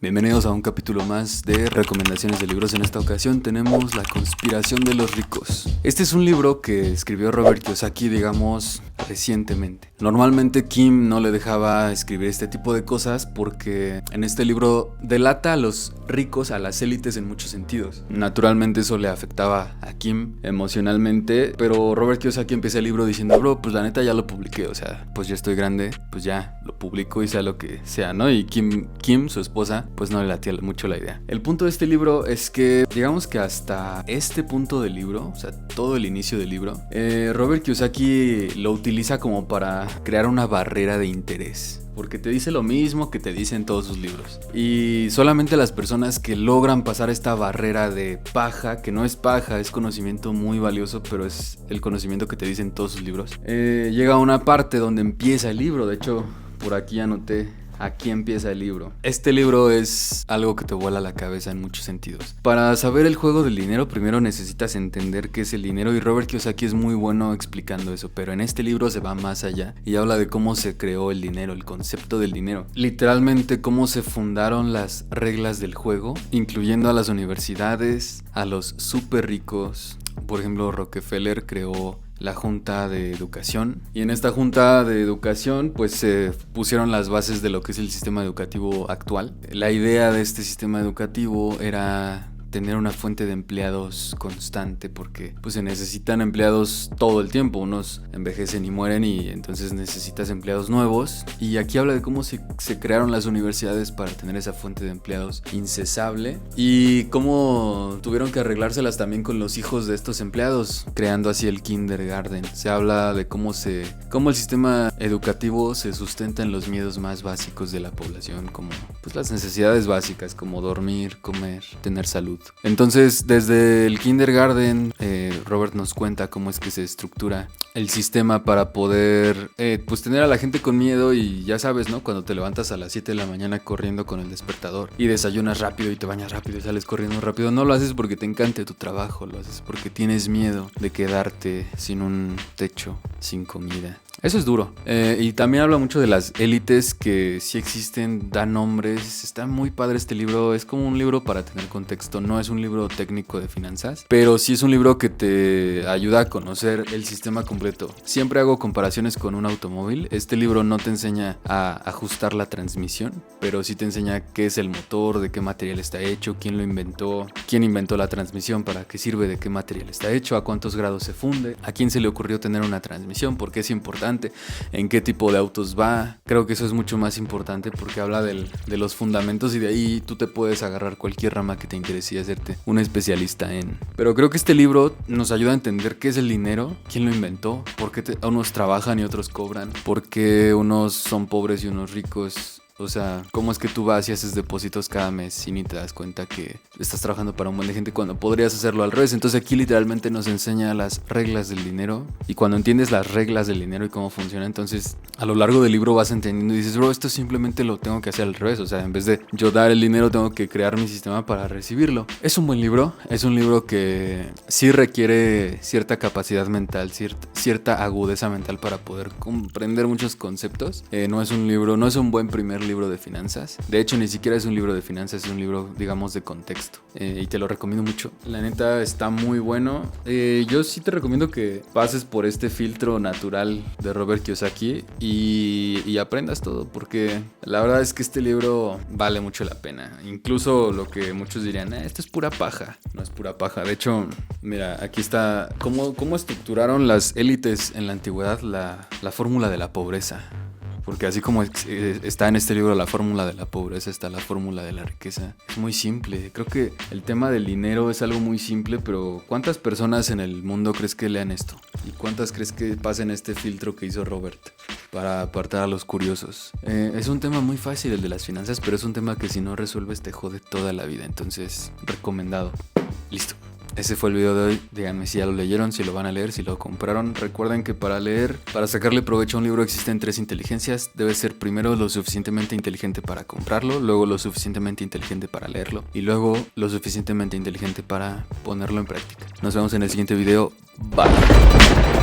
Bienvenidos a un capítulo más de recomendaciones de libros. En esta ocasión tenemos La conspiración de los ricos. Este es un libro que escribió Robert Kiyosaki, digamos, recientemente. Normalmente Kim no le dejaba escribir este tipo de cosas porque en este libro delata a los ricos, a las élites en muchos sentidos. Naturalmente eso le afectaba a Kim emocionalmente, pero Robert Kiyosaki empieza el libro diciendo: bro, pues la neta ya lo publiqué, o sea, pues ya estoy grande, pues ya lo publico y sea lo que sea, ¿no? Y Kim, su esposa, pues no le latía mucho la idea. El punto de este libro es que, digamos que hasta este punto del libro, o sea, todo el inicio del libro, Robert Kiyosaki lo utiliza como para crear una barrera de interés. Porque te dice lo mismo que te dice en todos sus libros. Y solamente las personas que logran pasar esta barrera de paja, que no es paja, es conocimiento muy valioso, pero es el conocimiento que te dice en todos sus libros, llega a una parte donde empieza el libro. De hecho, por aquí anoté: aquí empieza el libro. Este libro es algo que te vuela la cabeza en muchos sentidos. Para saber el juego del dinero, primero necesitas entender qué es el dinero, y Robert Kiyosaki es muy bueno explicando eso, pero en este libro se va más allá y habla de cómo se creó el dinero, el concepto del dinero. Literalmente cómo se fundaron las reglas del juego, incluyendo a las universidades, a los súper ricos. Por ejemplo, Rockefeller creó la Junta de Educación, y en esta Junta de Educación pues se pusieron las bases de lo que es el sistema educativo actual. La idea de este sistema educativo era tener una fuente de empleados constante, porque pues se necesitan empleados todo el tiempo. Unos envejecen y mueren, y entonces necesitas empleados nuevos. Y aquí habla de cómo se crearon las universidades para tener esa fuente de empleados incesable, y cómo tuvieron que arreglárselas también con los hijos de estos empleados, creando así el kindergarten. Se habla de cómo el sistema educativo se sustenta en los miedos más básicos de la población, como pues las necesidades básicas, como dormir, comer, tener salud. Entonces, desde el kindergarten, Robert nos cuenta cómo es que se estructura el sistema para poder pues tener a la gente con miedo. Y ya sabes, ¿no? Cuando te levantas a las 7 de la mañana corriendo con el despertador y desayunas rápido y te bañas rápido y sales corriendo rápido, no lo haces porque te encante tu trabajo, lo haces porque tienes miedo de quedarte sin un techo, sin comida. Eso es duro. Y también habla mucho de las élites que sí existen, da nombres. Está muy padre este libro. Es como un libro para tener contexto. No es un libro técnico de finanzas, pero sí es un libro que te ayuda a conocer el sistema completo. Siempre hago comparaciones con un automóvil. Este libro no te enseña a ajustar la transmisión, pero sí te enseña qué es el motor, de qué material está hecho, quién lo inventó, quién inventó la transmisión, para qué sirve, de qué material está hecho, a cuántos grados se funde, a quién se le ocurrió tener una transmisión, por qué es importante, en qué tipo de autos va. Creo que eso es mucho más importante porque habla de los fundamentos, y de ahí tú te puedes agarrar cualquier rama que te interese y hacerte un especialista en. Pero creo que este libro nos ayuda a entender qué es el dinero, quién lo inventó, por qué unos trabajan y otros cobran, por qué unos son pobres y unos ricos. O sea, cómo es que tú vas y haces depósitos cada mes y ni te das cuenta que estás trabajando para un buen de gente cuando podrías hacerlo al revés. Entonces aquí literalmente nos enseña las reglas del dinero, y cuando entiendes las reglas del dinero y cómo funciona, entonces a lo largo del libro vas entendiendo y dices: bro, esto simplemente lo tengo que hacer al revés. O sea, en vez de yo dar el dinero, tengo que crear mi sistema para recibirlo. Es un buen libro, es un libro que sí requiere cierta capacidad mental, cierta agudeza mental para poder comprender muchos conceptos. No es un buen primer libro de finanzas. De hecho, ni siquiera es un libro de finanzas, es un libro, digamos, de contexto. Y te lo recomiendo mucho. La neta está muy bueno. Yo sí te recomiendo que pases por este filtro natural de Robert Kiyosaki y aprendas todo, porque la verdad es que este libro vale mucho la pena. Incluso lo que muchos dirían: esto es pura paja. No es pura paja. De hecho, mira, aquí está cómo estructuraron las élites en la antigüedad la fórmula de la pobreza. Porque así como está en este libro la fórmula de la pobreza, está la fórmula de la riqueza. Es muy simple. Creo que el tema del dinero es algo muy simple, pero ¿cuántas personas en el mundo crees que lean esto? ¿Y cuántas crees que pasen este filtro que hizo Robert para apartar a los curiosos? Es un tema muy fácil el de las finanzas, pero es un tema que si no resuelves te jode toda la vida. Entonces, recomendado. Listo. Ese fue el video de hoy. Díganme si ya lo leyeron, si lo van a leer, si lo compraron. Recuerden que para sacarle provecho a un libro existen 3 inteligencias. Debe ser primero lo suficientemente inteligente para comprarlo, luego lo suficientemente inteligente para leerlo, y luego lo suficientemente inteligente para ponerlo en práctica. Nos vemos en el siguiente video. Bye.